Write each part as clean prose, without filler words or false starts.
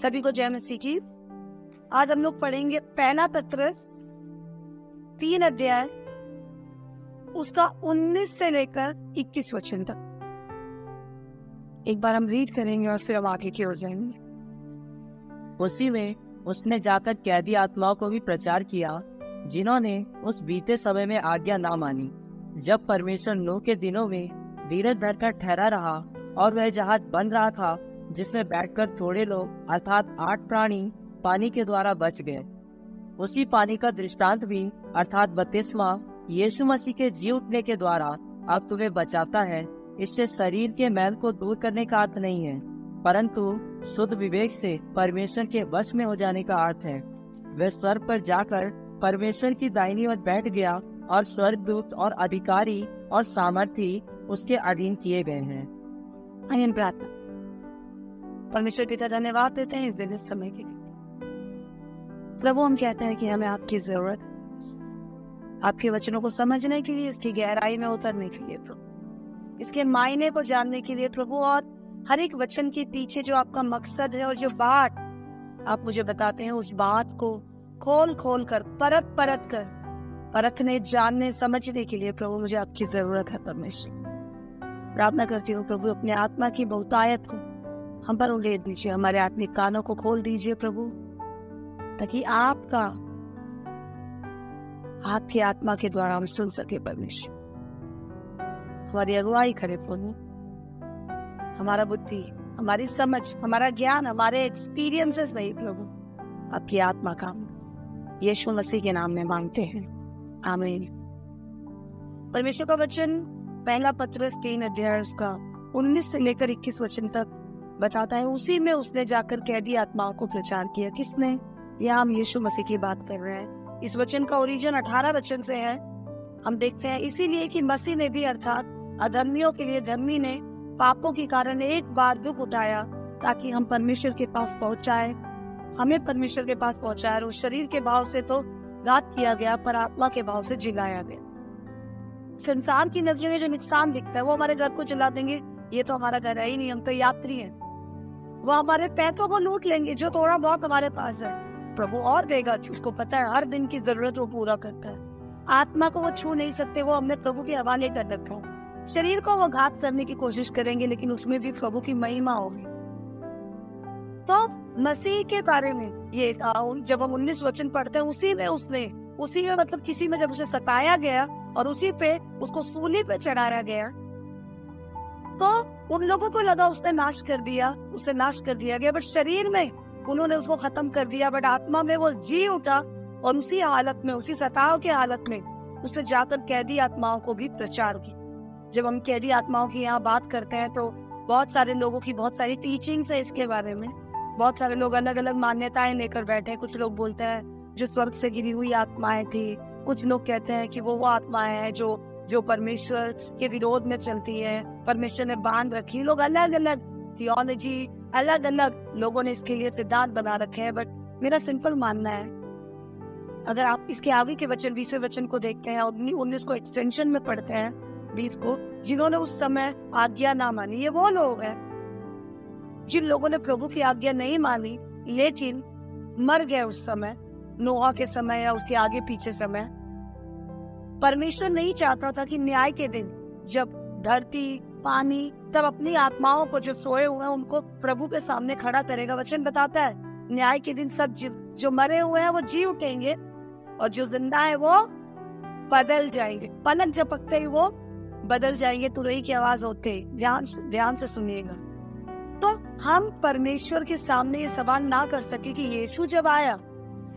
सभी को जय मसीह की। आज हम लोग पढ़ेंगे पहला पत्रस 3 अध्याय उसका 19 से लेकर 21 वचन तक। एक बार हम रीड करेंगे और फिर हम आगे की ओर जाएंगे। उसी में उसने जाकर कैदी आत्माओं को भी प्रचार किया, जिन्होंने उस बीते समय में आज्ञा ना मानी, जब परमेश्वर नूह के दिनों में धीरज धरकर ठहरा रहा और वह जहाज बन रहा था, जिसमें बैठकर थोड़े लोग अर्थात 8 प्राणी पानी के द्वारा बच गए। उसी पानी का दृष्टांत भी अर्थात बपतिस्मा यीशु मसीह के जी उठने के द्वारा अब तुम्हें बचाता है। इससे शरीर के मैल को दूर करने का अर्थ नहीं है, परंतु शुद्ध विवेक से परमेश्वर के वश में हो जाने का अर्थ है। वह स्वर्ग पर जाकर परमेश्वर की दाहिनी ओर बैठ गया और स्वर्गदूत और अधिकारी और सामर्थी उसके अधीन किए गए हैं। आइए प्रार्थना। परमेश्वर पिता, धन्यवाद देते हैं इस दिन इस समय के लिए। प्रभु, हम कहते हैं कि हमें आपकी जरूरत है, आपके वचनों को समझने के लिए, इसकी गहराई में उतरने के लिए प्रभु, इसके मायने को जानने के लिए प्रभु, और हर एक वचन के पीछे जो आपका मकसद है और जो बात आप मुझे बताते हैं, उस बात को खोल खोल कर परत परत कर परखने, जानने, समझने के लिए प्रभु मुझे आपकी जरूरत है। परमेश्वर, प्रार्थना करती हूँ प्रभु, अपने आत्मा की बहुतायत को हम पर उंडेल दीजिए, हमारे आत्मिक कानों को खोल दीजिए प्रभु, ताकि आपकी आत्मा के द्वारा हम सुन सके। परमेश्वर, हमारी अगुवाई करे प्रभु, हमारा बुद्धि, हमारी समझ, हमारा ज्ञान, हमारे एक्सपीरियंसेस नहीं प्रभु, आपकी आत्मा का यीशु मसीह के नाम में मांगते हैं, आमीन। परमेश्वर का वचन पहला पत्रस 3 अध्याय उसका 19 से लेकर 21 वचन तक बताता है। उसी में उसने जाकर कैदी आत्माओं को प्रचार किया। किसने? यहाँ हम यीशु मसीह की बात कर रहे हैं। इस वचन का ओरिजिन 18 वचन से है। हम देखते हैं, इसीलिए कि मसीह ने भी अर्थात अधर्मियों के लिए धर्मी ने पापों के कारण एक बार दुख उठाया, ताकि हम परमेश्वर के पास पहुंचाए, हमें परमेश्वर के पास पहुंचाए। और शरीर के भाव से तो घात किया गया, पर आत्मा के भाव से जिलाया गया। संसार की नजरों में जो नुकसान दिखता है, वो हमारे घर को जला देंगे, ये तो हमारा घर है ही नहीं, हम तो यात्री हैं। वो हमारे पैसों को लूट लेंगे, जो थोड़ा बहुत हमारे पास है प्रभु और देगा, उसको पता है, हर दिन की जरूरत वो पूरा करता है। आत्मा को वो छू नहीं सकते, वो हमने प्रभु के हवाले कर रखा है। शरीर को वो घात करने की कोशिश करेंगे, लेकिन उसमें भी प्रभु की महिमा होगी। तो मसीह के बारे में ये जब हम 19 वचन पढ़ते हैं, उसी में मतलब किसी में जब उसे सताया गया और उसी पे उसको सूली पे चढ़ाया गया, तो उन लोगों को लगा उसने नाश कर दिया, उसे नाश कर दिया गया, बट शरीर में उन्होंने उसको खत्म कर दिया, बट आत्मा में वो जी उठा। और उसी हालत में, उसी सताव के हालत में उसने जाकर कैदी आत्माओं को भी प्रचार की। जब हम कैदी आत्माओं की यहाँ बात करते हैं, तो बहुत सारे लोगों की बहुत सारी टीचिंग्स है इसके बारे में। बहुत सारे लोग अलग अलग मान्यताएं लेकर बैठे हैं। कुछ लोग बोलते हैं जो स्वर्ग से गिरी हुई आत्माएं थी, कुछ लोग कहते हैं कि वो आत्माएं हैं जो परमेश्वर के विरोध में चलती है, परमेश्वर ने बांध रखी। लोग अलग अलग थियोलॉजी, अलग अलग लोगों ने इसके लिए सिद्धांत बना रखे हैं। बट मेरा सिंपल मानना है, अगर आप इसके आगे के वचन 20वें वचन को देखते हैं और 19 को एक्सटेंशन में पढ़ते हैं, 20 को, जिन्होंने उस समय आज्ञा ना मानी, ये वो लोग हैं जिन लोगों ने प्रभु की आज्ञा नहीं मानी, लेकिन मर गए उस समय, नोहा के समय या उसके आगे पीछे समय। परमेश्वर नहीं चाहता था कि न्याय के दिन, जब धरती, पानी, तब अपनी आत्माओं को, जो सोए हुए हैं, उनको प्रभु के सामने खड़ा करेगा। वचन बताता है, न्याय के दिन सब जो मरे हुए हैं वो जी उठेंगे, और जो जिंदा है वो बदल जाएंगे। पलक झपकते ही वो बदल जाएंगे। तुरही की आवाज होते ही, ध्यान से सुनिएगा। तो हम परमेश्वर के सामने ये सवाल ना कर सके कि यीशु जब आया,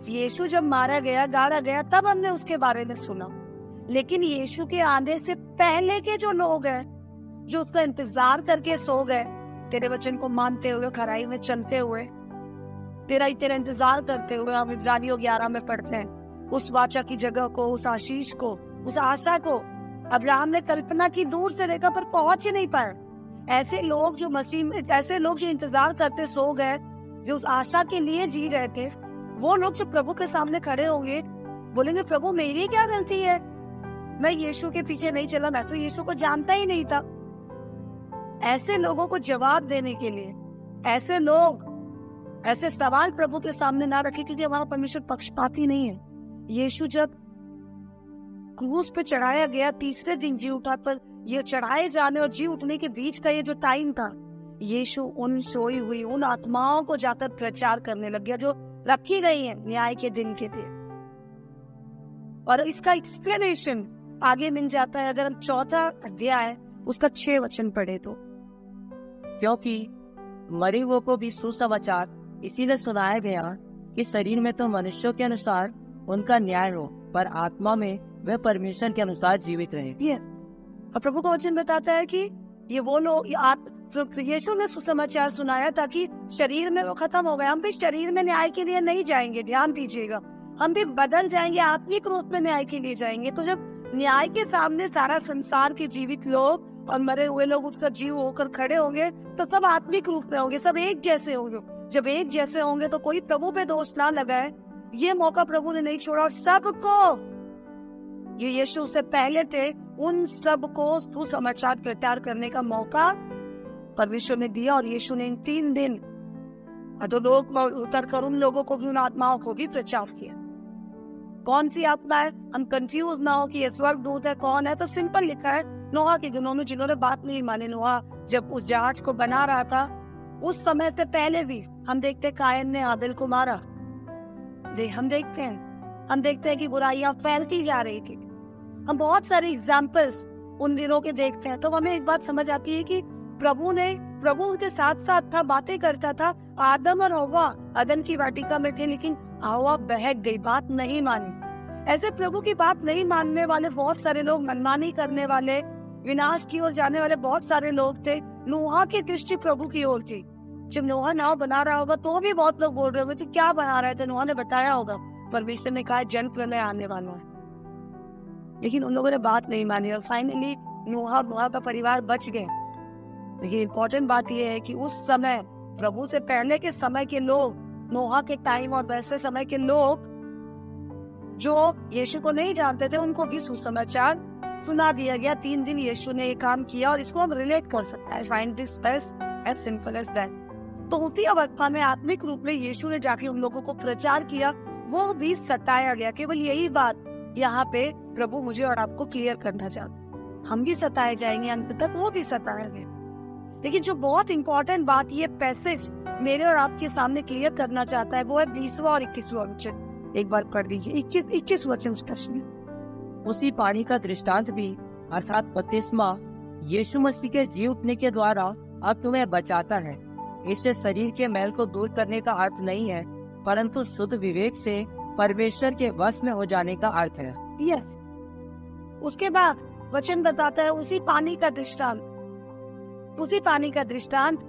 यीशु जब मारा गया, गाड़ा गया, तब हमने उसके बारे में सुना। लेकिन यीशु के आने से पहले के जो लोग हैं, जो उसका इंतजार करके सो गए, तेरे वचन को मानते हुए, खराई में चलते हुए, तेरा इंतजार करते हुए, हम इब्रानियों 11 में पढ़ते हैं, उस वाचा की जगह को, उस आशीष को, उस आशा को अब्राहम ने कल्पना की, दूर से लेकर पर पहुंच ही नहीं पाए। ऐसे लोग जो मसीह में, ऐसे लोग जो इंतजार करते सो गए, जो उस आशा के लिए जी रहे थे, वो लोग जो प्रभु के सामने खड़े होंगे, बोलेंगे प्रभु मेरी क्या गलती है, मैं यीशु के पीछे नहीं चला, मैं तो यीशु को जानता ही नहीं था। ऐसे लोगों को जवाब देने के लिए, ऐसे लोग ऐसे सवाल प्रभु के सामने ना रखें, क्योंकि हमारा परमेश्वर पक्षपाती नहीं है। यीशु जब क्रूस पे चढ़ाया गया, तीसरे दिन जी उठा, पर ये चढ़ाए जाने और जी उठने के बीच का ये जो टाइम था, यीशु उन सोई हुई उन आत्माओं को जाकर प्रचार करने लग गया जो रखी गई है न्याय के दिन के लिए। और इसका एक्सप्लेनेशन आगे मिल जाता है अगर हम 4 अध्याय उसका 6 वचन पढ़े तो। क्योंकि मरे हुओं को भी सुसमाचार इसीलिए सुनाया गया कि शरीर में तो मनुष्यों के अनुसार उनका न्याय हो, पर आत्मा में वह परमेश्वर के अनुसार जीवित रहे। और प्रभु का वचन बताता है कि ये वो लोग, यीशु ने सुसमाचार सुनाया ताकि शरीर में वो खत्म हो गए। हम भी शरीर में न्याय के लिए नहीं जाएंगे, ध्यान दीजिएगा, हम भी बदल जाएंगे, आत्मिक रूप में न्याय के लिए जाएंगे। तो जब न्याय के सामने सारा संसार के जीवित लोग और मरे हुए लोग उसका जीव होकर खड़े होंगे, तो सब आत्मिक रूप में होंगे, सब एक जैसे होंगे। जब एक जैसे होंगे तो कोई प्रभु पे दोष ना लगाए, ये मौका प्रभु ने नहीं छोड़ा। और सबको, ये यीशु से पहले थे, उन सबको सुसमाचार प्रचार करने का मौका परमेश्वर ने दिया। और यीशु ने इन 3 दिन अधोलोक में उतर कर उन लोगों को भी, उन आत्माओं को भी प्रचार किया। कौन सी आत्मा है, हम कंफ्यूज ना हो कि ये स्वर्गदूत है, कौन है, तो सिंपल लिखा है नोहा के दिनों में जिन्होंने बात नहीं मानी। नोहा जब उस जहाज को बना रहा था, उस समय से पहले भी हम देखते कायन ने आबिल को मारा। हम देखते हैं कि बुराइयां फैलती जा रही थी। हम बहुत सारे एग्जाम्पल्स उन दिनों के देखते हैं, तो हमें एक बात समझ आती है कि प्रभु उनके साथ साथ था, बातें करता था। आदम और हव्वा अदन की वाटिका में थे, लेकिन हव्वा बहक गई, बात नहीं मानी। ऐसे प्रभु की बात नहीं मानने वाले बहुत सारे लोग, मनमानी करने वाले, विनाश की ओर जाने वाले बहुत सारे लोग थे। नोहा की दृष्टि प्रभु की ओर थी। जब नोहा नाव बना रहा होगा तो भी बहुत लोग बोल रहे होंगे कि क्या बना रहे थे। नोहा ने बताया होगा, परमेश्वर ने कहा जन प्रलय आने वाला है, लेकिन उन लोगों ने बात नहीं मानी और फाइनली नोहा का परिवार बच गए। लेकिन इम्पोर्टेंट बात यह है कि उस समय प्रभु से पहले के समय के लोग, नोहा के टाइम और वैसे समय के लोग जो यीशु को नहीं जानते थे, उनको भी सुसमाचार सुना दिया गया। 3 दिन यीशु ने ये काम किया और इसको हम रिलेट कर सकते हैं। Find this as simple as that. तो उसी अवस्था में आत्मिक रूप में यीशु ने जाके उन लोगों को प्रचार किया, वो भी सताया गया। केवल यही बात यहाँ पे प्रभु मुझे और आपको क्लियर करना चाहते, हम भी सताए जाएंगे अंत तक, वो भी सताया गया। लेकिन जो बहुत इंपॉर्टेंट बात ये पैसेज मेरे और आपके सामने क्लियर करना चाहता है, वो है 20वां और 21वां वचन। एक बार पढ़ दीजिए 21 वचन स्पष्ट। उसी पानी का दृष्टांत भी अर्थात बपतिस्मा यीशु मसीह के जी उठने के द्वारा अब तुम्हें बचाता है। इससे शरीर के मैल को दूर करने का अर्थ नहीं है, परंतु शुद्ध विवेक से परमेश्वर के वश में हो जाने का अर्थ है। यस। उसके बाद वचन बताता है उसी पानी का दृष्टांत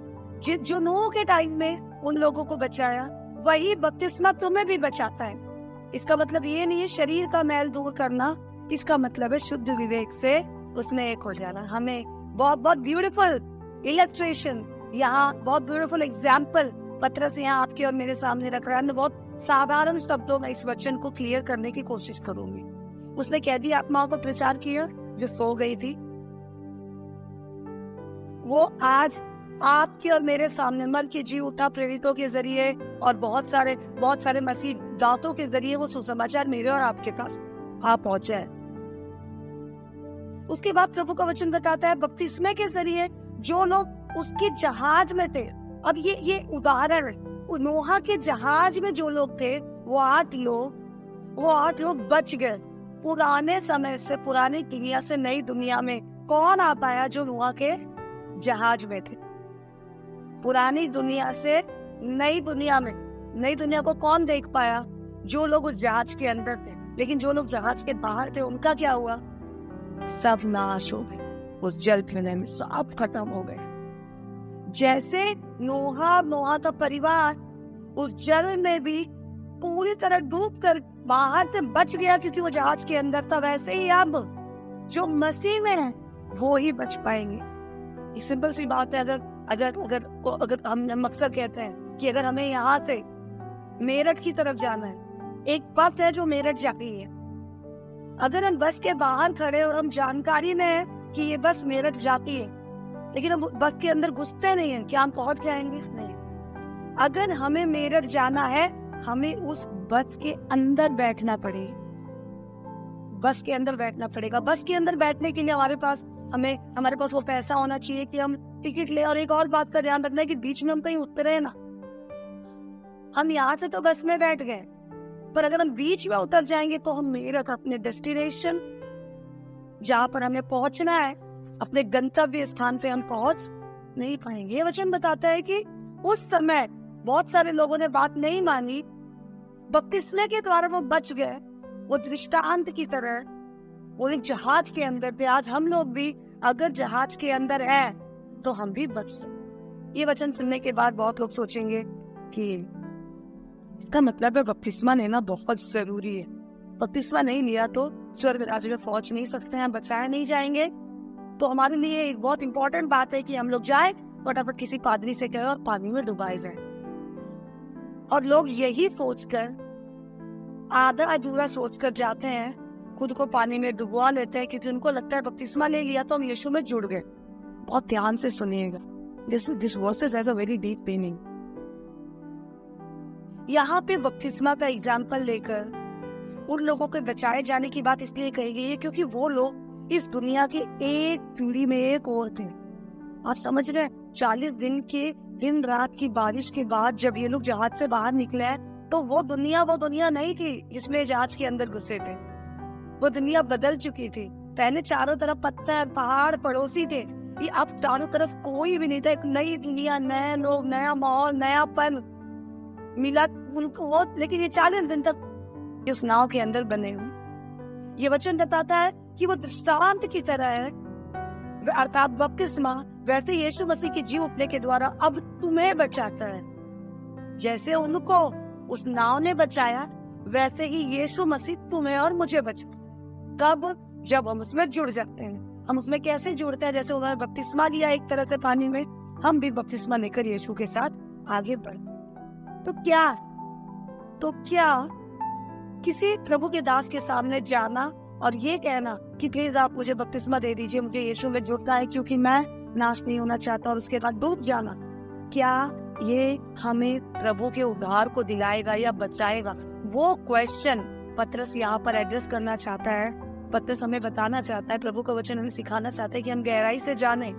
जो नूह के टाइम में उन लोगों को बचाया, वही बपतिस्मा तुम्हें भी बचाता है। इसका मतलब ये नहीं है शरीर का मैल दूर करना, इसका मतलब है शुद्ध विवेक से उसमें एक हो जाना। हमें बहुत ब्यूटीफुल इलस्ट्रेशन, यहाँ बहुत ब्यूटीफुल एग्जाम्पल पत्रस यहाँ आपके और मेरे सामने रख रहा है। मैं बहुत साधारण शब्दों में इस वचन को क्लियर करने की कोशिश करूंगी। उसने कैदी आत्माओं को प्रचार किया जो सो गई थी, वो आज आपके और मेरे सामने मर के जी उठा प्रेरितों के जरिए और बहुत सारे मसीह दातों के जरिए वो सुसमाचार मेरे और आपके पास आ पहुंचा है। उसके बाद प्रभु का वचन बताता है बपतिस्मे के जरिए जो लोग उसके जहाज में थे। अब ये उदाहरण है, नोहा के जहाज में जो लोग थे वो 8 लोग बच गए। पुराने समय से, पुरानी दुनिया से नई दुनिया में कौन आ पाया जो नोहा के जहाज में थे? पुरानी दुनिया से नई दुनिया में, नई दुनिया को कौन देख पाया? जो लोग उस जहाज के अंदर थे। लेकिन जो लोग जहाज के बाहर थे उनका क्या हुआ? सब नाश हो गए, उस जल प्रलय में सब खत्म हो गए। जैसे नोहा का परिवार उस जल में भी पूरी तरह डूब कर बाहर से बच गया क्योंकि वो जहाज के अंदर था, वैसे ही अब जो मसीह में है वो ही बच पाएंगे। ये सिंपल सी बात है। अगर हम अक्सर कहते हैं कि अगर हमें यहाँ से मेरठ की तरफ जाना है, एक बस है जो मेरठ जाती है। अगर हम बस के बाहर खड़े और हम जानकारी में है कि ये बस मेरठ जाती है, लेकिन हम बस के अंदर घुसते नहीं है, क्या हम पहुंच जाएंगे? नहीं। अगर हमें मेरठ जाना है, हमें उस बस के अंदर बैठना पड़ेगा। बस के अंदर बैठना पड़ेगा। बस के अंदर बैठने के लिए हमारे पास वो पैसा होना चाहिए कि हम टिकट ले। और एक और बात का ध्यान रखना है कि बीच में हम कहीं उतरे ना। हम यहाँ से तो बस में बैठ गए, पर अगर हम बीच में उतर जाएंगे तो हम मेरठ, अपने डेस्टिनेशन जहाँ पर हमें पहुंचना है, अपने गंतव्य स्थान पे हम पहुंच नहीं पाएंगे। ये वचन बताता है कि उस समय बहुत सारे लोगों ने बात नहीं मानी, बपतिस्मे के द्वारा वो बच गए। वो दृष्टांत की तरह वो एक जहाज के अंदर थे। आज हम लोग भी अगर जहाज के अंदर हैं तो हम भी बच सकते। ये वचन सुनने के बाद बहुत लोग सोचेंगे कि इसका मतलब है बपतिस्मा लेना बहुत जरूरी है। बपतिस्मा नहीं लिया तो स्वर्ग राज्य में पहुंच नहीं सकते हैं, बचाए नहीं जाएंगे। तो हमारे लिए एक बहुत इंपॉर्टेंट बात है कि हम लोग जाए, फटाफट किसी पादरी से कहे और पानी में डुबाए जाए। और लोग यही सोचकर, आधा अधूरा सोचकर जाते हैं, खुद को पानी में डुबवा लेते हैं, क्योंकि उनको लगता है बपतिस्मा ले लिया तो हम यीशु में जुड़ गए। बहुत ध्यान से सुनिएगा, this versus has a very deep meaning. यहाँ पे बपतिस्मा का एग्जाम्पल लेकर उन लोगों के बचाए जाने की बात इसलिए कही गई है क्योंकि वो लोग इस दुनिया के एक पीढ़ी में एक और थे। आप समझ रहे हैं, 40 दिन के दिन रात की बारिश के बाद जब ये लोग जहाज से बाहर निकले हैं तो वो दुनिया नहीं थी जिसमें जहाज के अंदर घुसे थे। वो दुनिया बदल चुकी थी। पहले चारों तरफ पत्थर, पहाड़, पड़ोसी थे। ये अब चारों तरफ कोई भी नहीं था। एक नई दुनिया, नए लोग, नया माहौल, नयापन मिला उनको। वो लेकिन ये 40 दिन तक उस नाव के अंदर बने हुए। ये वचन बताता है कि वो दृष्टांत की तरह है, अर्थात बपतिस्मा वैसे यीशु मसीह के जी उठने के द्वारा अब तुम्हें बचाता है। जैसे उनको उस नाव ने बचाया, वैसे ही यीशु मसीह तुम्हें और मुझे बचा। कब? जब हम उसमें जुड़ जाते हैं। हम उसमें कैसे जुड़ते हैं? जैसे उन्होंने बपतिस्मा लिया एक तरह से पानी में, हम भी बपतिस्मा लेकर यीशु के साथ आगे बढ़। तो क्या किसी प्रभु के दास के सामने जाना और ये कहना कि प्लीज आप मुझे बपतिस्मा दे दीजिए, मुझे यीशु में जुड़ना है क्योंकि मैं नाश नहीं होना चाहता, और उसके बाद डूब जाना, क्या ये हमें प्रभु के उद्धार को दिलाएगा या बचाएगा? वो क्वेश्चन पतरस यहाँ पर एड्रेस करना चाहता है। पतरस हमें बताना चाहता है, प्रभु का वचन हमें सिखाना चाहता है कि हम गहराई से जाने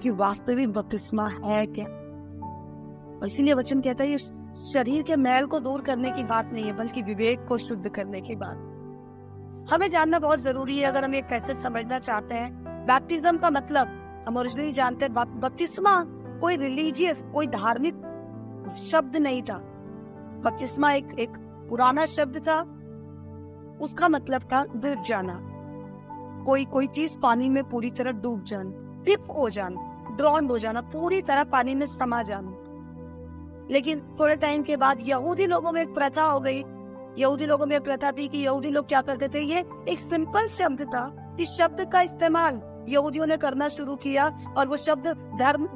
कि वास्तविक बपतिस्मा है क्या। और इसीलिए वचन कहता है ये शरीर के मैल को दूर करने की बात नहीं है, बल्कि विवेक को शुद्ध करने की बात। हमें जानना बहुत जरूरी है अगर हम ये कैसे समझना चाहते हैं। बैप्टिज्म का मतलब हम ओरिजिनली जानते हैं, बपतिस्मा कोई रिलीजियस, कोई धार्मिक शब्द नहीं था। बपतिस्मा एक पुराना शब्द था। उसका मतलब था डूब जाना, कोई चीज पानी में पूरी तरह डूब जाना, डिप हो जाना, ड्रॉन हो जाना, पूरी तरह पानी में समा जाना। लेकिन थोड़े टाइम के बाद यहूदी लोगों में एक प्रथा हो गई। यहूदी लोगों में एक प्रथा थी कि यहूदी लोग क्या करते थे, ये एक सिंपल शब्द था, इस शब्द का इस्तेमाल यहूदियों ने करना शुरू किया। और वो शब्द धर्म,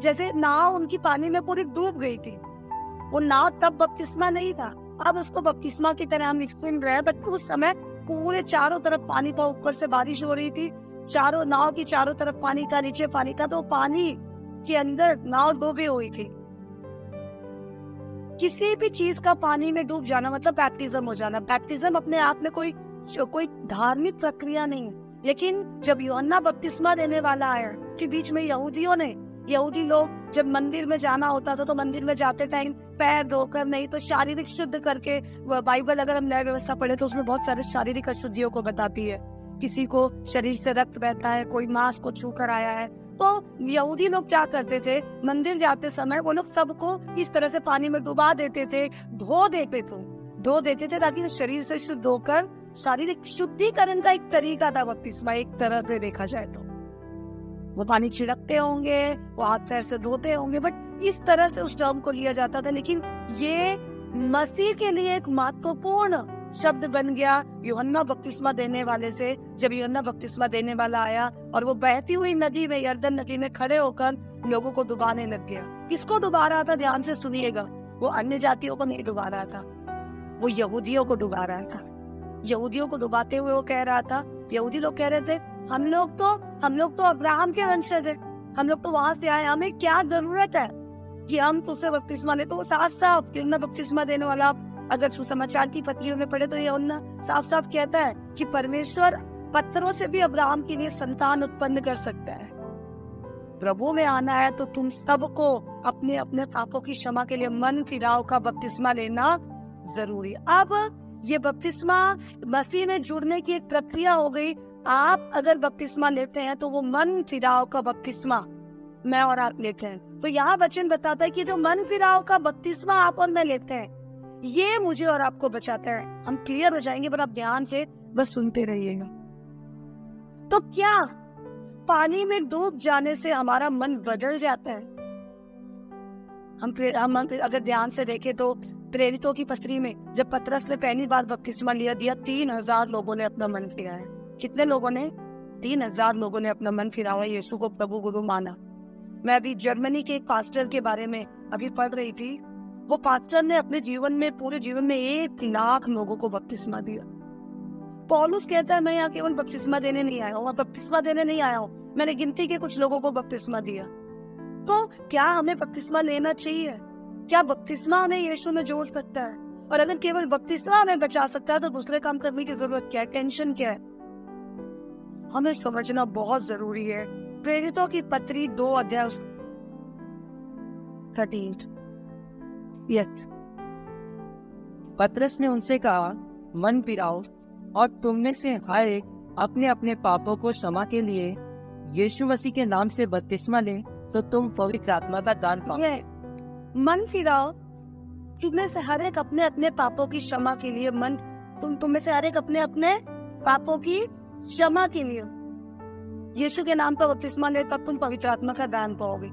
जैसे नाव उनकी पानी में पूरी डूब गई थी, वो नाव तब बपतिस्मा नहीं था। अब उसको बपतिस्मा की तरह हम सुन रहे हैं, बट उस समय पूरे चारों तरफ पानी था, ऊपर से बारिश हो रही थी, चारों नाव की चारों तरफ पानी था, नीचे पानी था, तो पानी के अंदर नाव डूबी हुई थी। किसी भी चीज का पानी में डूब जाना मतलब बैप्टिज्म हो जाना। बैप्टिज्म अपने आप में कोई धार्मिक प्रक्रिया नहीं है। लेकिन जब यूहन्ना बपतिस्मा देने वाला आया कि बीच में यहूदी लोग जब मंदिर में जाना होता था तो मंदिर में जाते टाइम पैर धोकर नहीं तो शारीरिक शुद्ध करके, बाइबल अगर हम न्याय व्यवस्था पढ़े तो उसमें बहुत सारे शारीरिक अशुद्धियों को बताती है। किसी को शरीर से रक्त बहता है, कोई मांस को छू कर आया है, तो यहूदी लोग क्या करते थे, मंदिर जाते समय वो लोग सबको इस तरह से पानी में डुबा देते थे, धो देते थे ताकि शरीर से शुद्ध होकर, शारीरिक शुद्धिकरण का एक तरीका था बपतिस्मा, एक तरह से देखा जाए तो। वो पानी छिड़कते होंगे, वो हाथ पैर से धोते होंगे, बट इस तरह से उस टर्म को लिया जाता था। लेकिन ये मसीह के लिए एक महत्वपूर्ण शब्द बन गया यूहन्ना बपतिस्मा देने वाले से। जब यूहन्ना बपतिस्मा देने वाला आया और वो बहती हुई नदी में, यरदन नदी में खड़े होकर लोगों को डुबाने लग गया। किसको डुबा रहा था? ध्यान से सुनिएगा, वो अन्य जातियों को नहीं डुबा रहा था, वो यहूदियों को डुबा रहा था। यहूदियों को डुबाते हुए वो कह रहा था, यहूदी लोग कह रहे थे, हम लोग तो अब्राहम के वंशज है, हम लोग तो वहां से आए, हमें क्या जरूरत है कि हम तुझसे बपतिस्मा ले, तो वो साफ साफ यूहन्ना बपतिस्मा देने वाला, अगर सुसमाचार की पत्रियों में पढ़े तो यूहन्ना साफ साफ कहता है कि परमेश्वर पत्थरों से भी अब्राहम के लिए संतान उत्पन्न कर सकता है। प्रभु में आना है तो तुम सबको अपने अपने पापों की क्षमा के लिए मन फिराव का बपतिस्मा लेना जरूरी। अब ये बपतिस्मा मसीह में जुड़ने की एक प्रक्रिया हो गई। आप अगर बपतिस्मा लेते हैं तो वो मन फिराव का बपतिस्मा मैं और आप लेते हैं, तो यहाँ वचन बताता है कि जो मन फिराव का बपतिस्मा आप और मैं लेते हैं, ये मुझे और आपको बचाता है। हम क्लियर हो जाएंगे, पर आप ध्यान से बस सुनते रहिएगा। तो क्या पानी में डूब जाने से हमारा मन बदल जाता है? हम अगर ध्यान से देखें तो प्रेरितों की पत्री में जब पतरस ने पहली बार बपतिस्मा दिया 3000 लोगों ने अपना मन फिराया। कितने लोगों ने? 3000 लोगों ने अपना मन फिराया, यीशु को प्रभु गुरु माना। मैं अभी जर्मनी के एक पास्टर के बारे में अभी पढ़ रही थी। वो पास्टर ने अपने जीवन में, पूरे जीवन में 1 लाख लोगों को बपतिस्मा दिया। पौलुस कहता है मैं यहाँ केवल बपतिस्मा देने नहीं आया हूँ, बपतिस्मा देने नहीं आया हूँ, मैंने गिनती के कुछ लोगों को बपतिस्मा दिया। तो क्या हमें बपतिस्मा लेना चाहिए? क्या बपतिस्मा हमें यीशु में जोड़ सकता है? और अगर केवल बपतिस्मा हमें बचा सकता है तो दूसरे काम करने की जरूरत क्या है? टेंशन क्या है? हमें समझना बहुत जरूरी है। प्रेरितों की पत्री 2 अध्याय 38। यस, पतरस ने उनसे कहा, मन फिराओ और तुम में से हर एक अपने अपने पापों को क्षमा के लिए यीशु मसीह के नाम से बपतिस्मा ले, तो तुम पवित्र आत्मा का दान पाओगे। मन फिराओ, तुम में से हर एक अपने अपने पापों की क्षमा के लिए, तुम में से हर एक अपने अपने पापों की क्षमा के लिए यीशु के नाम पर बपतिस्मा ले, तब तुम पवित्र आत्मा का दान पाओगे।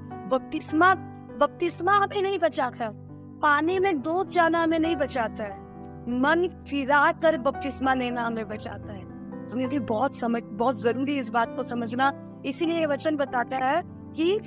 बपतिस्मा हमें नहीं बचाता, पानी में डूब जाना हमें नहीं बचाता है, मन फिरा कर बपतिस्मा लेना हमें बचाता है। हमें भी बहुत जरूरी इस बात को समझना। इसीलिए ये वचन बताता है कि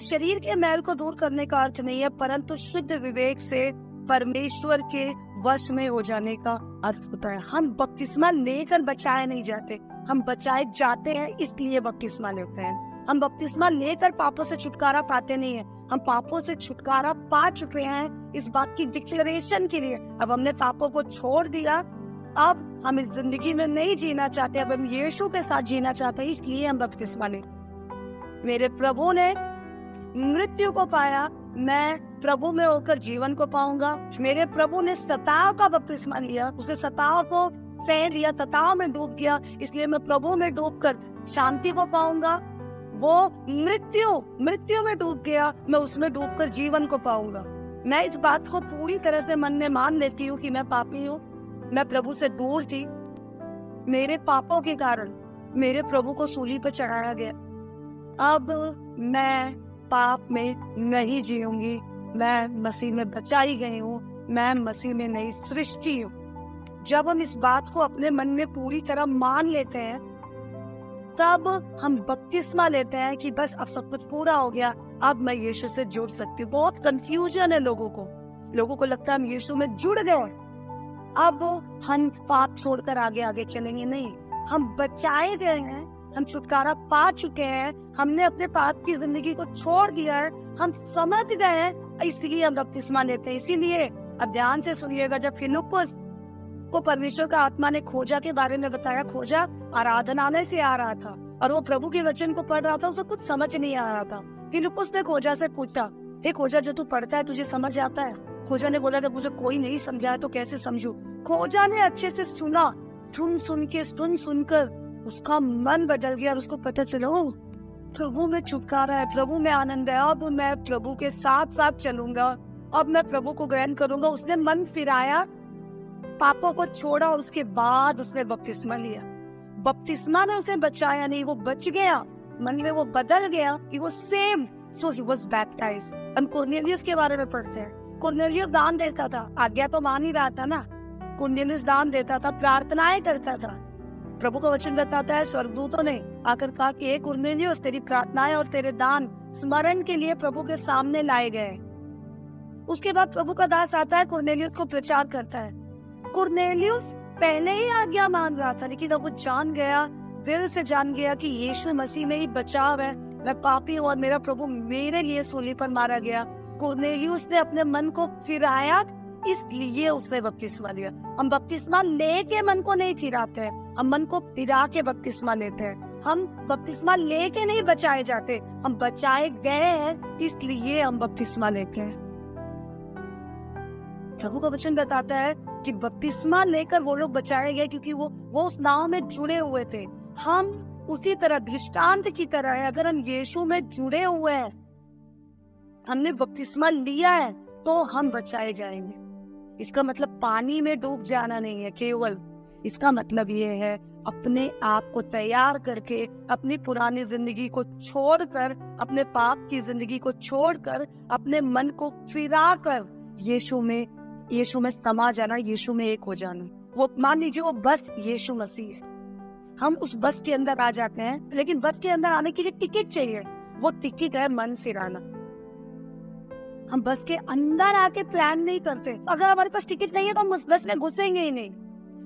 शरीर के मैल को दूर करने का अर्थ नहीं है, परंतु शुद्ध विवेक से परमेश्वर के वश में हो जाने का अर्थ होता है। हम बपतिस्मा लेकर बचाए नहीं जाते, हम बचाए जाते हैं, इसलिए बपतिस्मा लेते हैं। हम बपतिस्मा लेकर पापों से छुटकारा पाते नहीं है, हम पापों से छुटकारा पा चुके हैं इस बात की डिक्लेरेशन के लिए। अब हमने पापों को छोड़ दिया, अब हम इस जिंदगी में नहीं जीना चाहते, अब हम यीशु के साथ जीना चाहते हैं, इसलिए हम बपतिस्मा ले। मेरे प्रभु ने मृत्यु को पाया, मैं प्रभु में होकर जीवन को पाऊंगा। मेरे प्रभु ने सताव का बपतिस्मा लिया, उसे सताव को सह लिया, सताव में डूब गया, इसलिए मैं प्रभु में डूबकर शांति को पाऊंगा। वो मृत्यु में डूब गया, मैं उसमें डूबकर जीवन को पाऊंगा। मैं इस बात को पूरी तरह से मन में मान लेती हूँ कि मैं पापी हूँ, मैं प्रभु से दूर थी, मेरे पापों के कारण मेरे प्रभु को सूली पर चढ़ाया गया। अब मैं पाप में नहीं जीऊंगी, मैं मसीह में बचाई गई हूँ, मैं मसीह में नई सृष्टि हूँ। जब हम इस बात को अपने मन में पूरी तरह मान लेते हैं, तब हम बपतिस्मा लेते हैं कि बस अब सब कुछ पूरा हो गया, अब मैं यीशु से जुड़ सकती हूँ। बहुत कंफ्यूजन है लोगों को लगता है हम यीशु में जुड़ गए, अब हम पाप छोड़कर आगे आगे चलेंगे। नहीं, हम बचाए गए हैं, हम छुटकारा पा चुके हैं, हमने अपने पाप की जिंदगी को छोड़ दिया है, हम समझ गए हैं, इसलिए हम बपतिस्मा लेते हैं। इसीलिए अब ध्यान से सुनिएगा, जब फिलिप्पुस को परमेश्वर का आत्मा ने खोजा के बारे में बताया, खोजा आराधनालय से आ रहा था और वो प्रभु के वचन को पढ़ रहा था, उसे कुछ समझ नहीं आ रहा था। फिलिप्पुस ने खोजा से पूछा, हे खोजा, जो तू पढ़ता है तुझे समझ आता है? खोजा ने बोला, जब मुझे कोई नहीं समझाया तो कैसे समझूं? खोजा ने अच्छे से सुना, सुन सुनकर उसका मन बदल गया और उसको पता चला, प्रभु में छुटकारा है, प्रभु में आनंद है, अब मैं प्रभु के साथ साथ चलूंगा, अब मैं प्रभु को ग्रहण करूंगा। उसने मन फिराया, पापों को छोड़ा और उसके बाद उसने बपतिस्मा लिया। बपतिस्मा ने उसे बचाया नहीं, वो बच गया, मन में वो बदल गया कि वो same, so he was baptised. हम कुरनेलियुस के बारे में पढ़ते हैं, कुरनेलियुस दान देता था, आज्ञा तो मान ही रहा था ना, कुरनेलियुस दान देता था, प्रार्थनाएं करता था। प्रभु का वचन बताता है, स्वर्गदूतों ने आकर कहा कि हे कुरनेलियुस, तेरी प्रार्थनाएं और तेरे दान स्मरण के लिए प्रभु के सामने लाए गए। उसके बाद प्रभु का दास आता है, कुरनेलियुस को प्रचार करता है। कुरनेलियुस पहले ही आज्ञा मान रहा था, लेकिन अब वो जान गया, दिल से जान गया कि यीशु मसीह में ही बचाव है, मैं पापी हूँ और मेरा प्रभु मेरे लिए सूली पर मारा गया। कुरनेलियुस ने अपने मन को फिराया, इसलिए उसने बपतिस्मा लिया। हम बपतिस्मा लेके मन को नहीं फिराते हैं, हम मन को फिरा के बपतिस्मा लेते हैं। हम बपतिस्मा लेके नहीं बचाए जाते, हम बचाए गए हैं, इसलिए हम बपतिस्मा लेते हैं। प्रभु का वचन बताता है कि बपतिस्मा लेकर वो लोग बचाए गए क्योंकि वो उस नाव में जुड़े हुए थे। हम उसी तरह दृष्टांत की तरह है, अगर हम यीशु में जुड़े हुए हैं, हमने बपतिस्मा लिया है, तो हम बचाए जाएंगे। इसका मतलब पानी में डूब जाना नहीं है केवल, इसका मतलब ये है अपने आप को तैयार करके, अपनी पुरानी जिंदगी को छोड़कर, अपने पाप की जिंदगी को छोड़कर, अपने मन को फिराकर यीशु में समा जाना, यीशु में एक हो जाना। वो मान लीजिए वो बस यीशु मसीह है, हम उस बस के अंदर आ जाते हैं, लेकिन बस के अंदर आने के लिए टिकट चाहिए। वो टिकट है मन फिराना। हम बस के अंदर आके प्लान नहीं करते। अगर हमारे पास टिकट नहीं है तो हम उस बस में घुसेंगे ही नहीं।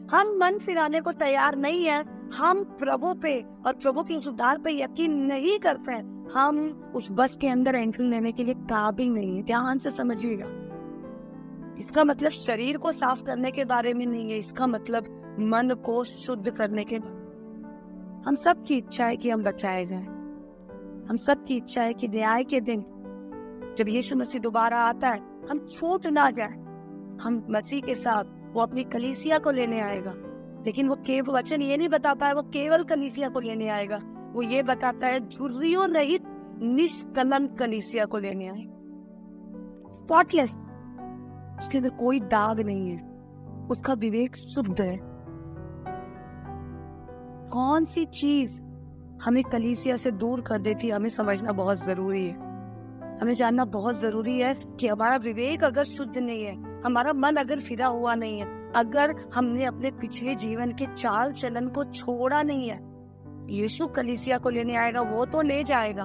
हम मन फिराने को तैयार नहीं है, हम प्रभु पे और प्रभु के उद्धार पे यकीन नहीं करते हैं, हम उस बस के अंदर एंट्री लेने के लिए काबिल नहीं है। ध्यान से समझिएगा, इसका मतलब शरीर को साफ करने के बारे में नहीं है, इसका मतलब मन को शुद्ध करने के बारे। हम सब की इच्छा है कि हम बचाए जाएं। हम सब की इच्छा है कि न्याय के दिन जब यीशु मसीह दोबारा आता है, हम छूट ना जाए। हम मसीह के साथ, वो अपनी कलीसिया को लेने आएगा, लेकिन वो केवल वचन ये नहीं बताता है वो केवल कलीसिया को लेने आएगा, वो ये बताता है झुर्रियों रहित निष्कलंक कलीसिया को लेने आए, स्पॉटलेस, उसके अंदर कोई दाग नहीं है, उसका विवेक शुद्ध है। कौन सी चीज हमें कलीसिया से दूर कर देती है, हमें समझना बहुत जरूरी है। हमें जानना बहुत जरूरी है कि हमारा विवेक अगर शुद्ध नहीं है, हमारा मन अगर फिरा हुआ नहीं है, अगर हमने अपने पिछले जीवन के चाल चलन को छोड़ा नहीं है, यीशु कलीसिया को लेने आएगा, वो तो ले जाएगा,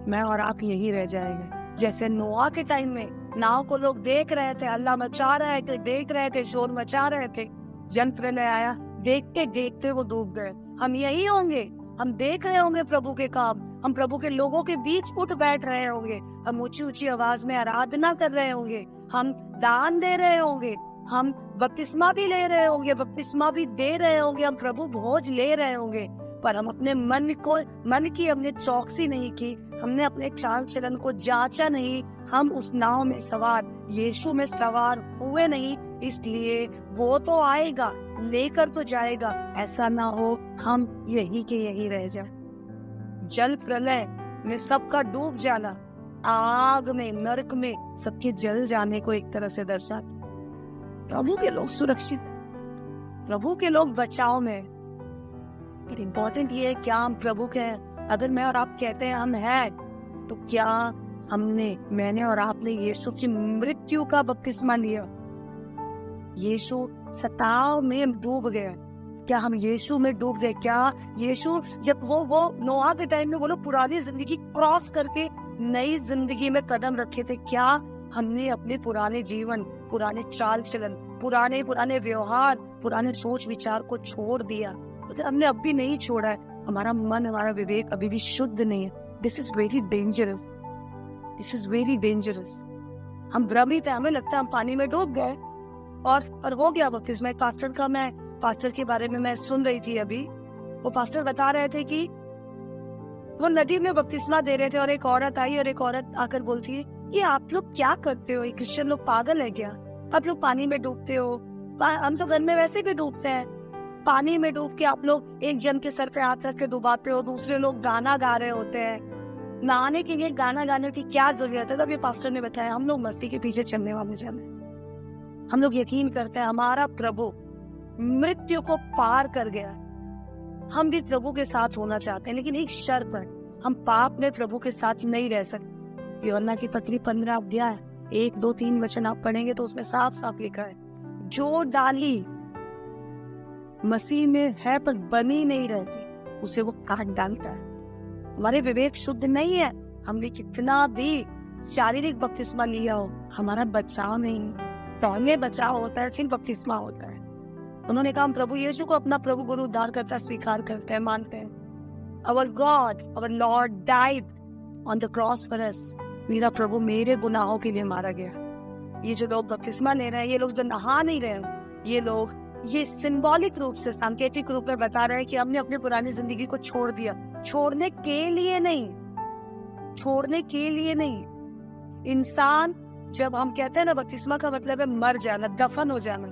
मैं और आप यही रह जाएंगे। जैसे नोआ के टाइम में नाव को लोग देख रहे थे, अल्लाह मचा रहे थे, देख रहे थे, शोर मचा रहे थे, जल प्रलय आया, देखते देखते वो डूब गए। हम यही होंगे, हम देख रहे होंगे प्रभु के काम, हम प्रभु के लोगों के बीच उठ बैठ रहे होंगे, हम ऊंची ऊंची आवाज में आराधना कर रहे होंगे, हम दान दे रहे होंगे, हम बपतिस्मा भी ले रहे होंगे, बपतिस्मा भी दे रहे होंगे, हम प्रभु भोज ले रहे होंगे, पर हम अपने मन की हमने चौकसी नहीं की, हमने अपने चाल चलन को जांचा नहीं, हम उस नाव में सवार, यीशु में सवार हुए नहीं, इसलिए वो तो आएगा, लेकर तो जाएगा, ऐसा ना हो हम यही के यही रह जाए। जल प्रलय में सबका डूब जाना, आग में, नरक में सबके जल जाने को एक तरह से दर्शाता। प्रभु के लोग सुरक्षित, प्रभु के लोग बचाव में। बट इम्पोर्टेंट ये है क्या हम प्रभु के हैं। अगर मैं और आप कहते हैं हम हैं, तो क्या मैंने और आपने यीशु की मृत्यु का बपतिस्मा लिया? यीशु सताव में डूब गया, क्या हम यीशु में डूब गए? क्या यीशु जब वो नोआ के टाइम में वो लोग पुरानी जिंदगी क्रॉस करके नई जिंदगी में कदम रखे थे, क्या हमने अपने पुराने जीवन, पुराने चाल चलन, पुराने व्यवहार, पुराने सोच विचार को छोड़ दिया? तो हमने अब भी नहीं छोड़ा है, हमारा मन, हमारा विवेक अभी भी शुद्ध नहीं है। This is very dangerous, this is very dangerous. हम भ्रमित है, हमें लगता है हम पानी में डूब गए और हो गया बपतिस्मा। मैं पास्टर के बारे में मैं सुन रही थी अभी, वो पास्टर बता रहे थे कि वो नदी में बपतिस्मा दे रहे थे और एक औरत आई और एक औरत आकर बोलती है, ये आप लोग क्या करते हो? ये क्रिश्चियन लोग पागल है क्या? आप लोग पानी में डूबते हो, हम तो घर में वैसे भी डूबते हैं, पानी में डूब के आप लोग एक जन के सर पे हाथ रख के डुबाते हो, दूसरे लोग गाना गा रहे होते हैं, नहाने के लिए गाना गाने की क्या जरूरत है? तब ये पास्टर ने बताया हम लोग मस्ती के पीछे चलने वाले जन हैं। हम लोग यकीन करते हैं हमारा प्रभु मृत्यु को पार कर गया, हम भी प्रभु के साथ होना चाहते हैं, लेकिन एक शर्त पर, हम पाप में प्रभु के साथ नहीं रह सकते। यूहन्ना की पत्री 15 अध्याय 1, 2, 3 वचन आप पढ़ेंगे तो उसमें साफ साफ लिखा है, जो डाली मसीह में है पर बनी नहीं रहती, उसे वो काट डालता है। हमारे विवेक शुद्ध नहीं है, हमने कितना भी शारीरिक बपतिस्मा लिया हो, हमारा बचाव नहीं। पहले बचाव होता है, फिर बपतिस्मा होता है। उन्होंने कहा हम प्रभु यीशु को अपना प्रभु गुरु उद्धारकर्ता स्वीकार करते हैं, मानते हैं। Our God, our Lord died on the cross for us. मेरा प्रभु मेरे गुनाहों के लिए मारा गया। ये जो लोग बपतिस्मा ले रहे हैं, ये लोग जो नहा नहीं रहे हैं, ये लोग ये सिंबॉलिक रूप से, सांकेतिक रूप में बता रहे हैं कि हमने अपनी पुरानी जिंदगी को छोड़ दिया। छोड़ने के लिए नहीं, छोड़ने के लिए नहीं। इंसान, जब हम कहते हैं ना बपतिस्मा का मतलब है मर जाना, दफन हो जाना।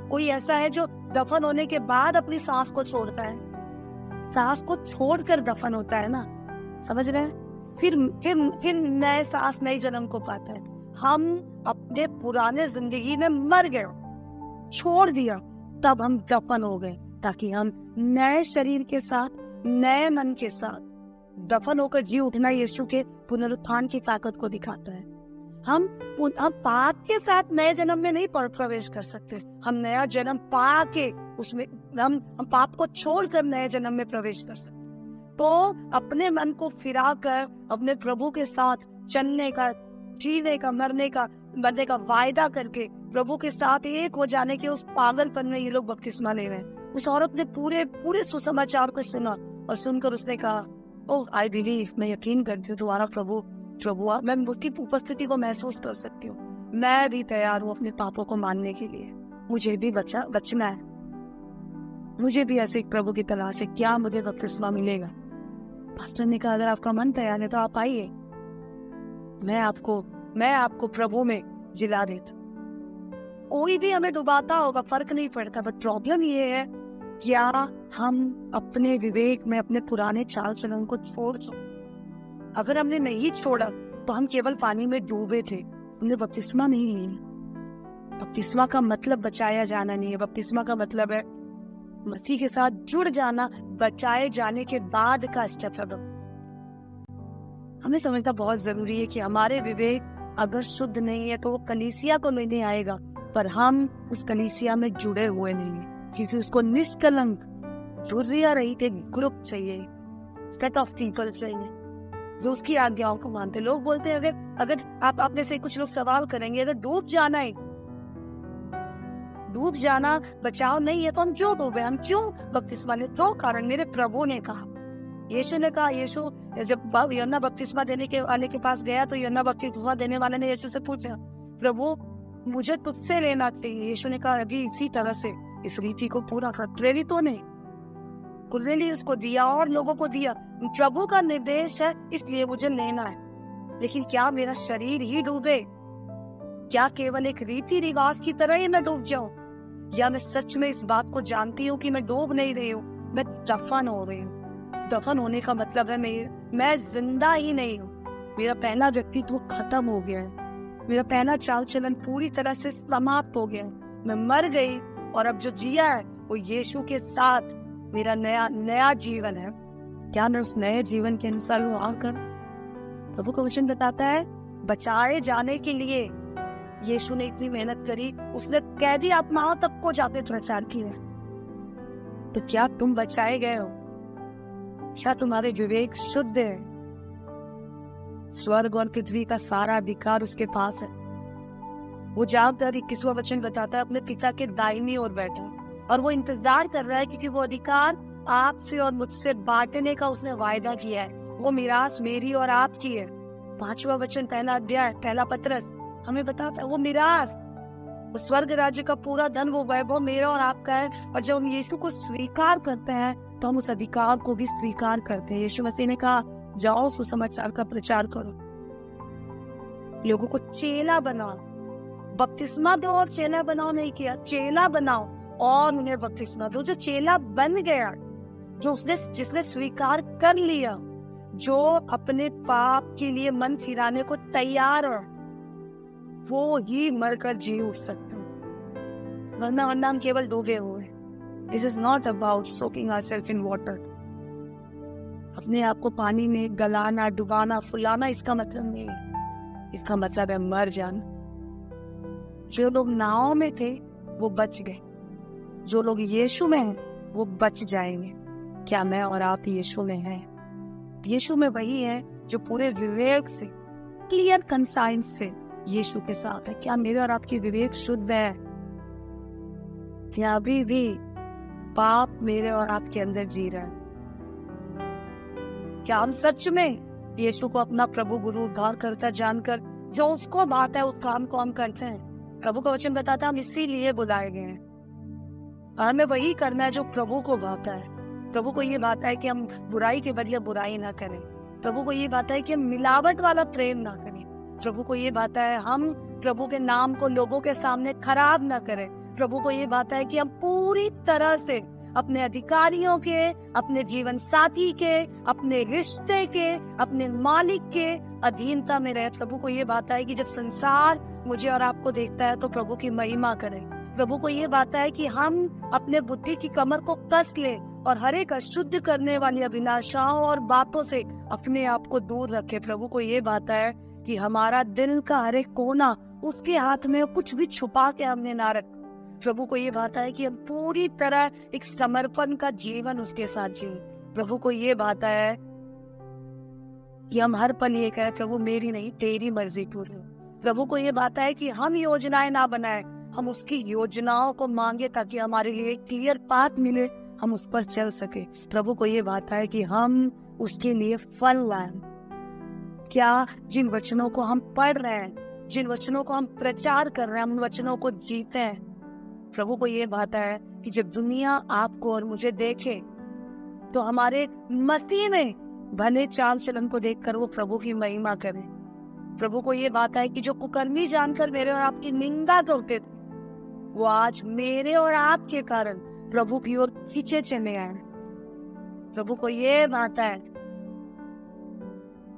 कोई ऐसा है जो दफन होने के बाद अपनी सांस को छोड़ता है? सांस को छोड़कर दफन होता है ना, समझ रहे हैं? फिर नए सांस, नए जन्म को पाता है। हम अपने पुराने जिंदगी में मर गए, छोड़ दिया, तब हम दफन हो गए, ताकि हम नए शरीर के साथ, नए मन के साथ दफन होकर जी उठना यीशु के पुनरुत्थान की ताकत को दिखाता है। हम पाप के साथ नए जन्म में नहीं प्रवेश कर सकते। हम नया जन्म पा के उसमें हम पाप को छोड़कर नए जन्म में प्रवेश कर सकते। तो अपने मन को फिराकर अपने प्रभु के साथ चलने का, जीने का, मरने का वायदा करके प्रभु के साथ एक हो जाने के उस पागलपन में ये लोग बपतिस्मा ले रहे हैं। उस औरत ने पूरे सुसमाचार को सुना और सुनकर उसने कहा, ओह आई बिलीव, मैं यकीन करती हूँ तुम्हारा प्रभु, मैं उसकी उपस्थिति को महसूस कर सकती हूँ। मैं भी तैयार हूँ अपने पापों को मानने के लिए। मुझे भी बचना है, मुझे भी ऐसे एक प्रभु की तलाश है। क्या मुझे बपतिस्मा मिलेगा? पास्टर ने कहा, अगर आपका मन तैयार है तो आप आइए, मैं आपको प्रभु में जिला देता। कोई भी हमें डुबाता होगा, फर्क नहीं पड़ता, बट प्रॉब्लम ये है, क्या हम अपने विवेक में अपने पुराने चाल चलन को छोड़ चुके? अगर हमने नहीं छोड़ा तो हम केवल पानी में डूबे थे, हमने बपतिस्मा नहीं लिया। बपतिस्मा का मतलब बचाया जाना नहीं है। बपतिस्मा का मतलब है मसीह के साथ जुड़ जाना, बचाए जाने के बाद का स्टेप है। हमें समझना बहुत जरूरी है कि हमारे विवेक अगर शुद्ध नहीं है तो वो कलीसिया को नहीं आएगा, पर हम उस कलीसिया में जुड़े हुए नहीं है, क्योंकि उसको निष्कलंक जुर्रिया रहित एक ग्रुप चाहिए, सेट ऑफ पीपल चाहिए जो उसकी आज्ञाओं को मानते। लोग बोलते हैं, अगर आप में से कुछ लोग सवाल करेंगे, अगर डूब जाना बचाव नहीं है तो हम क्यों डूबे, हम क्यों बपतिस्मा ले? दो कारण। मेरे प्रभु ने कहा, यीशु ने कहा। यीशु जब यूहन्ना बपतिस्मा देने के वाले के पास गया तो यूहन्ना बपतिस्मा देने वाले ने यीशु से पूछा, प्रभु मुझे तुझसे लेना चाहिए। यीशु ने कहा, अभी इसी तरह से इस रीति को पूरा कर। प्रेरितों ने कुरनेलियुस को दिया और लोगों को दिया। प्रभु का निर्देश है, इसलिए मुझे लेना है। लेकिन क्या मेरा शरीर ही डूबे? क्या केवल एक रीति रिवाज की तरह ही मैं डूब जाऊं, या मैं सच में इस बात को जानती हूँ कि मैं डूब नहीं रही हूँ, मैं दफन हो रही हूँ। दफन होने का मतलब है मैं जिंदा ही नहीं हूँ। मेरा पहला व्यक्तित्व खत्म हो गया है, मेरा पहला चाल चलन पूरी तरह से समाप्त हो गया है। मैं मर गई और अब जो जिया है वो यीशु के साथ मेरा नया जीवन है। क्या मैं उस नए जीवन के अनुसार हूँ? आकर प्रभु का वचन बताता है, बचाए जाने के लिए यीशु ने इतनी मेहनत करी, उसने कैदी आत्माओं तक को जाते प्रचार किया। तो क्या तुम बचाए गए हो? क्या तुम्हारे विवेक शुद्ध है? स्वर्ग और पृथ्वी का सारा अधिकार उसके पास है। वो जाकर 21वां वचन बताता है, अपने पिता के दाहिनी ओर बैठा और वो इंतजार कर रहा है, क्योंकि वो अधिकार आपसे और मुझसे बांटने का उसने वायदा किया है। वो मिरास मेरी और आपकी है। 5वां वचन, पहला अध्याय, पहला पत्रस हमें बताता है, वो मिरास, वो स्वर्ग राज्य का पूरा धन, वो वैभव मेरा और आपका है। और जब हम यीशु को स्वीकार करते हैं तो हम उस अधिकार को भी स्वीकार करते हैं। यीशु मसीह ने कहा, जाओ सुसमाचार का प्रचार करो, लोगों को चेला बनाओ। बपतिस्मा दो और चेला बनाओ नहीं किया, चेला बनाओ और उन्हें बपतिस्मा दो। जो चेला बन गया, जिसने स्वीकार कर लिया, जो अपने पाप के लिए मन फिराने को तैयार है, वो ही मरकर जी उठ सकते हैं। वरना हम केवल डूबे हुए। This is not about soaking ourselves in water. अपने आप को पानी में गलाना, डुबाना, फुलाना इसका मतलब नहीं है। इसका मतलब है मर जाना। जो लोग नाव में थे वो बच गए, जो लोग यीशु में हैं वो बच जाएंगे। क्या मैं और आप यीशु में हैं? यीशु में वही है जो पूरे विवेक से, क्लियर कंसाइंस से यीशु के साथ है। क्या मेरे और आपकी विवेक शुद्ध है? क्या अभी भी पाप मेरे और आपके अंदर जी रहा है? क्या हम सच में यीशु को अपना प्रभु गुरु उद्धार करता जानकर जो उसको बात है उस काम को हम करते हैं। प्रभु का वचन बताता है हम इसीलिए बुलाए गए हैं और हमें वही करना है जो प्रभु को भाता है। प्रभु को ये बात है कि हम बुराई के बदले बुराई ना करें। प्रभु को ये बात है कि हम मिलावट वाला प्रेम ना करें। प्रभु को ये बात है हम प्रभु के नाम को लोगों के सामने खराब ना करें। प्रभु को ये बात है कि हम पूरी तरह से अपने अधिकारियों के, अपने जीवन साथी के, अपने रिश्ते के, अपने मालिक के अधीनता में रहे। प्रभु को ये बात है कि जब संसार मुझे और आपको देखता है तो प्रभु की महिमा करे। प्रभु को ये बात है कि हम अपने बुद्धि की कमर को कस ले और हर एक अशुद्ध करने वाली अभिलाषाओं और बातों से अपने आप को दूर रखे। प्रभु को ये बात है कि हमारा दिल का हर एक कोना उसके हाथ में कुछ भी छुपा के हमने ना रखा। प्रभु को ये बात है कि हम पूरी तरह एक समर्पण का जीवन उसके साथ जिए। प्रभु को ये बात है कि हम हर पल ये कहें प्रभु मेरी नहीं तेरी मर्जी पूरी हो। प्रभु को ये बात है कि हम योजनाएं ना बनाए, हम उसकी योजनाओं को मांगे ताकि हमारे लिए क्लियर पाथ मिले, हम उस पर चल सके। प्रभु को ये बात है कि हम उसके लिए फल लाएं। क्या जिन वचनों को हम पढ़ रहे हैं, जिन वचनों को हम प्रचार कर रहे हैं, हम उन वचनों को जीते हैं। प्रभु को ये बात है कि जब दुनिया आपको और मुझे देखे तो हमारे मसीह में भले चाल चलन को देखकर वो प्रभु की महिमा करे। प्रभु को ये बात है कि जो कुकर्मी जानकर मेरे और आपकी निंदा करते थे वो आज मेरे और आपके कारण प्रभु की ओर खींचे चले आए। प्रभु को ये बात है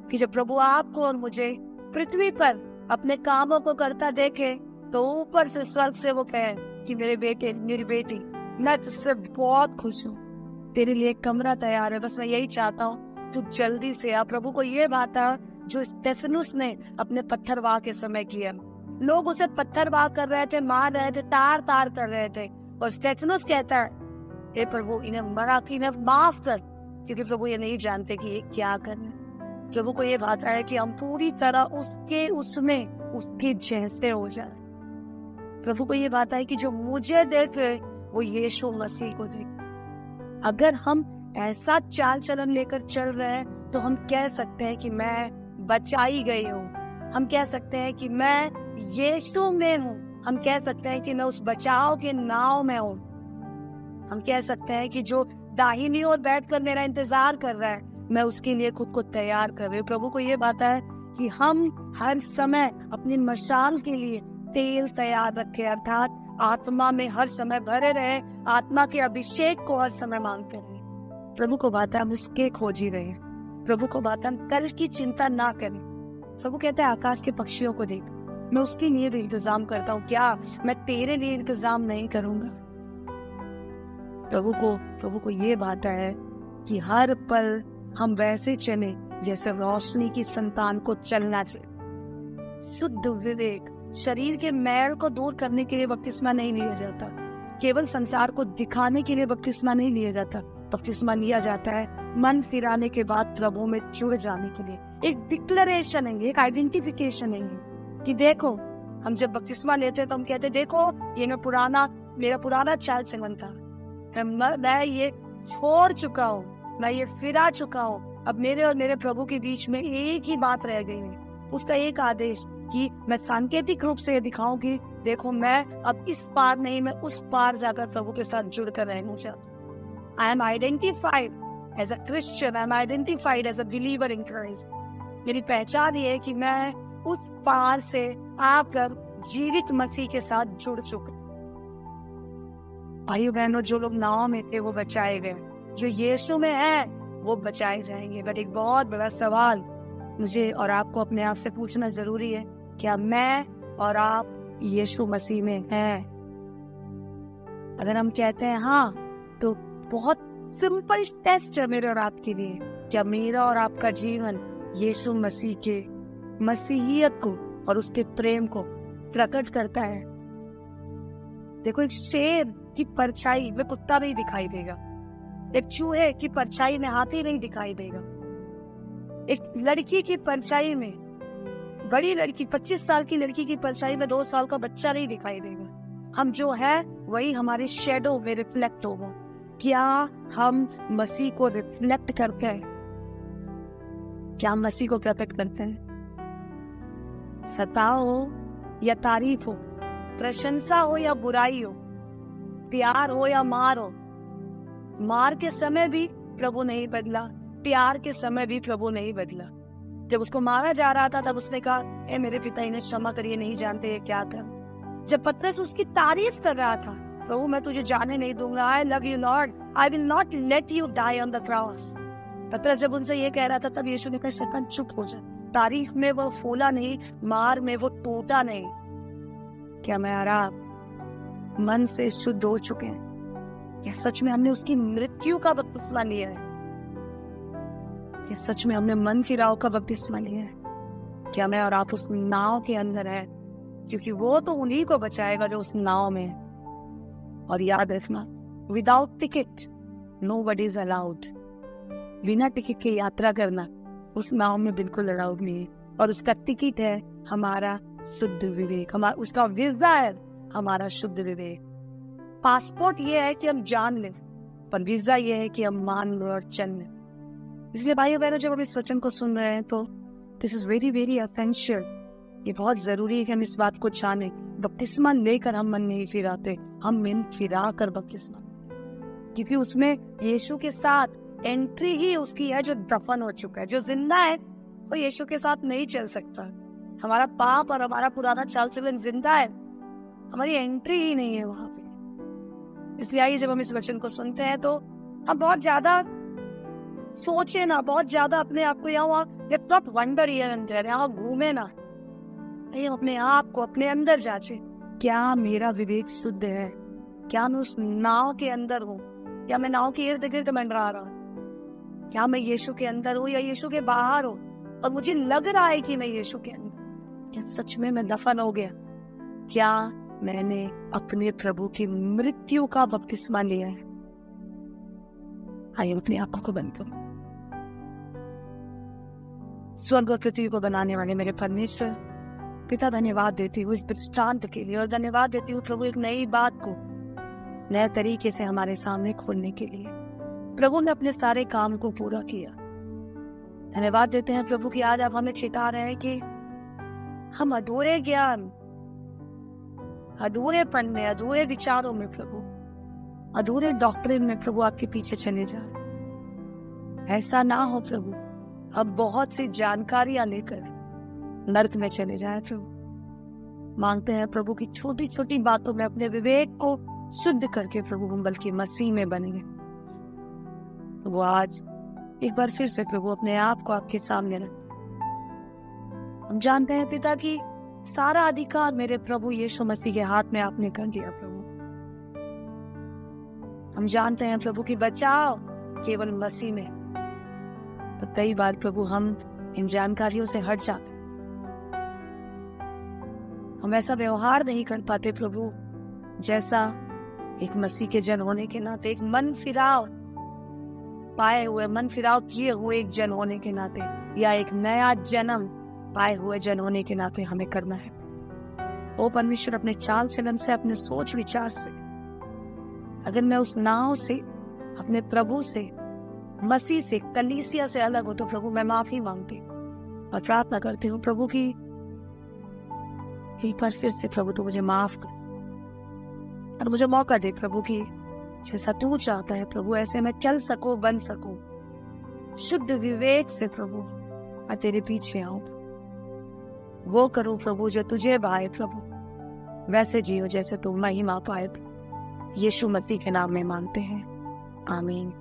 कि जब प्रभु आपको और मुझे पृथ्वी पर अपने कामों को करता देखे तो ऊपर से स्वर्ग से वो कहे कि मेरे बेटे मेरी बेटी मैं तुझसे बहुत खुश हूँ, तेरे लिए एक कमरा तैयार है, बस मैं यही चाहता हूँ तू जल्दी से आ। प्रभु को ये बात है जो स्टेफनुस ने अपने पत्थरवाह के समय किया। लोग उसे पत्थरवाह कर रहे थे, मार रहे थे, तार तार कर रहे थे और स्टेफनुस कहता है हे प्रभु इन्हें माफ कर, क्योंकि प्रभु ये नहीं जानते कि ये क्या कर रहे हैं। प्रभु को ये बात है कि हम पूरी तरह उसके जैसे हो जाए। प्रभु को ये बात है कि जो मुझे देखे वो यीशु मसीह को देखे। अगर हम ऐसा चाल चलन लेकर चल रहे हैं तो हम कह सकते हैं कि मैं बचाई गई हूँ। हम कह सकते हैं कि मैं यीशु में हूँ। हम कह सकते हैं कि मैं उस बचाव के नाव में हूँ। हम कह सकते हैं कि जो दाहिनी ओर बैठकर मेरा इंतजार कर रहा है मैं उसके लिए खुद को तैयार कर रही हूँ। प्रभु को ये बात है कि हम हर समय अपनी मशाल के लिए तेल तैयार रखें, अर्थात आत्मा में हर समय भरे रहे, आत्मा के अभिषेक को हर समय मांगते रहे। प्रभु को बात है हम उसके खोजी रहे। प्रभु को बात है हम कल की चिंता ना करें। प्रभु कहता है आकाश के पक्षियों को देख, मैं उसके लिए भी इंतजाम करता हूँ, क्या मैं तेरे लिए इंतजाम नहीं करूंगा? प्रभु को ये बात है कि हर पल हम वैसे चले जैसे रोशनी की संतान को चलना चाहिए। शुद्ध विवेक, शरीर के मैल को दूर करने के लिए बपतिस्मा नहीं लिया जाता, केवल संसार को दिखाने के लिए बपतिस्मा नहीं लिया जाता। बपतिस्मा लिया जाता है मन फिराने के बाद प्रभु में जुड़ जाने के लिए। एक डिक्लेरेशन है, एक आइडेंटिफिकेशन है कि देखो, हम जब बपतिस्मा लेते हैं तो हम कहते देखो ये मेरा पुराना चाल चलन था, मैं ये छोड़ चुका हूँ, मैं ये फिरा चुका हूँ। अब मेरे और मेरे प्रभु के बीच में एक ही बात रह गई है, उसका एक आदेश कि मैं सांकेतिक रूप से ये दिखाऊं कि देखो मैं अब इस पार नहीं, मैं उस पार जाकर प्रभु के साथ जुड़कर रहना चाहता हूँ। I am identified as a Christian, I am identified as a believer in Christ. मेरी पहचान ये है कि मैं उस पार से आकर जीवित मसीह के साथ जुड़ चुका। भाइयों बहनों, जो लोग नाव में थे वो बचाए गए, जो यीशु में है वो बचाए जाएंगे। बट एक बहुत बड़ा सवाल मुझे और आपको अपने आप से पूछना जरूरी है, क्या मैं और आप यीशु मसीह में हैं? अगर हम कहते हैं हाँ, तो बहुत सिंपल टेस्ट है मेरे और आपके लिए, क्या मेरा और आपका जीवन यीशु मसीह के मसीहियत को और उसके प्रेम को प्रकट करता है? देखो, एक शेर की परछाई में कुत्ता नहीं दिखाई देगा, एक चूहे की परछाई में हाथी नहीं दिखाई देगा, एक लड़की की परछाई में, बड़ी लड़की 25 साल की लड़की की परछाई में 2 साल का बच्चा नहीं दिखाई देगा। हम जो है वही हमारे शेडो में रिफ्लेक्ट होगा। क्या हम मसीह को रिफ्लेक्ट करते हैं? क्या हम मसीह को प्रकट करते हैं? सताओ हो या तारीफ हो, प्रशंसा हो या बुराई हो, प्यार हो या मार हो, मार के समय भी प्रभु नहीं बदला, प्यार के समय भी प्रभु नहीं बदला। जब उसको मारा जा रहा था तब उसने कहा, ए मेरे पिता, इन्हें क्षमा करिए, नहीं जानते ये क्या कर। जब पतरस उसकी तारीफ कर रहा था, प्रभु मैं तुझे जाने नहीं दूंगा, I love you Lord, I will not let you die on the cross. पतरस जब उनसे ये कह रहा था तब यीशु ने कहा, शैतान चुप हो जा। तारीफ में वो फूला नहीं, मार में वो टूटा नहीं। क्या मैं और आप मन से शुद्ध हो चुके हैं? क्या सच में हमने उसकी मृत्यु का बपतिस्मा लिया है? क्या सच में हमने मन फिराव का बपतिस्मा लिया है? क्या मैं और आप उस नाव के अंदर है? क्योंकि वो तो उन्हीं को बचाएगा जो उस नाव में है। और याद रखना, without ticket nobody is allowed. बिना टिकट के यात्रा करना उस नाव में बिल्कुल अलाउड नहीं है। और उसका टिकट है हमारा शुद्ध विवेक, हमारा उसका वीजा है हमारा शुद्ध विवेक। पासपोर्ट ये है कि हम जान लें, पर वीजा ये है कि हम मान लो और चल लें। इसलिए भाइयों बहनों, जब हम इस वचन को सुन रहे हैं तो this is very very essential. ये बहुत जरूरी है कि हम इस बात को जाने। बपतिस्मा लेकर हम मन नहीं फिराते, हम मन फिरा कर बपतिस्मा, क्योंकि उसमें यीशु के साथ एंट्री ही उसकी है जो दफन हो चुका है। जो जिंदा है वो यीशु के साथ नहीं चल सकता। हमारा पाप और हमारा पुराना चाल चलन जिंदा है, हमारी एंट्री ही नहीं है वहां पे। इसलिए आइए, जब हम इस वचन को सुनते हैं तो हम बहुत ज्यादा सोचे ना, बहुत ज्यादा अपने आप को यहाँ वंडर यहाँ घूमे ना, नहीं, अपने आप को अपने अंदर जांचे। क्या मेरा विवेक शुद्ध है? क्या मैं उस नाव के अंदर हूँ या मैं नाव के इर्द गिर्द मंडरा रहा हूँ? क्या मैं यीशु के अंदर हूँ या यीशु के बाहर हूँ और मुझे लग रहा है कि मैं यीशु के अंदर? क्या सच में मैं दफन हो गया? क्या मैंने अपने प्रभु की मृत्यु का बपतिस्मा लिया है? आइए अपनी आंखों को बंद करो। स्वर्ग और पृथ्वी को बनाने वाले मेरे परमेश्वर पिता, धन्यवाद देती हूँ इस दृष्टांत के लिए, और धन्यवाद देती हूँ प्रभु एक नई बात को नए तरीके से हमारे सामने खोलने के लिए। प्रभु ने अपने सारे काम को पूरा किया। धन्यवाद देते हैं प्रभु कि आज आप हमें चिता रहे हैं कि हम अधूरे ज्ञान, अधूरेपन में, अधूरे विचारों में प्रभु, अधूरे डॉक्ट्रिन में प्रभु आपके पीछे चले जा रहे। ऐसा ना हो प्रभु, अब बहुत सी जानकारियां लेकर नर्क में चले जाए प्रभु। मांगते हैं प्रभु की छोटी छोटी बातों में अपने विवेक को शुद्ध करके प्रभु हम बल्कि मसीह में बनेंगे। वो आज एक बार फिर से प्रभु अपने आप को आपके सामने रख। हम जानते हैं पिता कि सारा अधिकार मेरे प्रभु यीशु मसीह के हाथ में आपने कर दिया प्रभु। हम जानते हैं प्रभु की बचाव केवल मसीह में। तो कई बार प्रभु हम इन जानकारियों से हट जाते, हम ऐसा व्यवहार नहीं कर पाते प्रभु जैसा एक मसीह के जन होने के नाते, एक मन फिराव पाए हुए, मन फिराव किए हुए एक जन होने के नाते, या एक नया जन्म पाए हुए जन होने के नाते हमें करना है। ओ परमेश्वर, अपने चाल चलन से, अपने सोच विचार से, अगर मैं उस नाव से, अपने प्रभु से, मसीह से, कलीसिया से अलग हो तो प्रभु मैं माफी मांगती और प्रार्थना करती हूँ प्रभु की एक बार फिर से प्रभु तू मुझे माफ कर और मुझे मौका दे प्रभु की जैसा तू चाहता है प्रभु ऐसे मैं चल सकूं, बन सकूं, शुद्ध विवेक से प्रभु मैं तेरे पीछे आऊं, वो करूं प्रभु जो तुझे भाए प्रभु, वैसे जियो जैसे तू महिमा पाए। यीशु मसीह के नाम में मांगते हैं, आमीन।